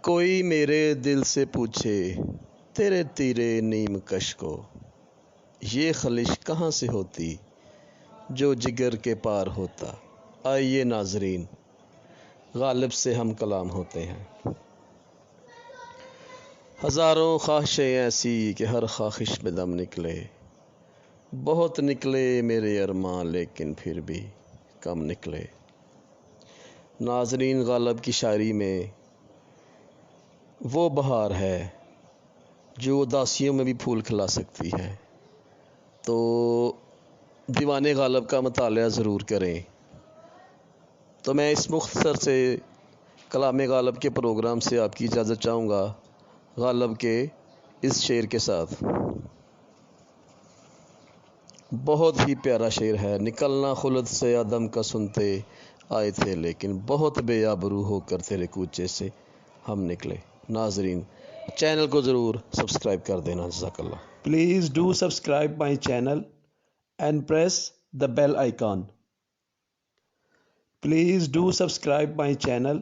कोई मेरे दिल से पूछे तेरे तीरे नीम कश को, ये खलिश कहाँ से होती जो जिगर के पार होता। आइए नाजरीन, गालिब से हम कलाम होते हैं। हज़ारों ख्वाहिशें ऐसी कि हर ख्वाहिश में दम निकले, बहुत निकले मेरे अरमां लेकिन फिर भी कम निकले। नाजरीन, गालिब की शायरी में वो बहार है जो उदासियों में भी फूल खिला सकती है। तो दीवाने गालिब का मुतालिया ज़रूर करें। तो मैं इस मुख्तसर से कलाम गालिब के प्रोग्राम से आपकी इजाज़त चाहूँगा गालिब के इस शेर के साथ। बहुत ही प्यारा शेर है। निकलना खुल्द से आदम का सुनते आए थे, लेकिन बहुत बेआबरू होकर तेरे कूचे से हम निकले। नाजरीन, चैनल को ज़रूर सब्सक्राइब कर देना। जज़ाकल्लाह। Please do subscribe my channel and press the bell icon. Please do subscribe my channel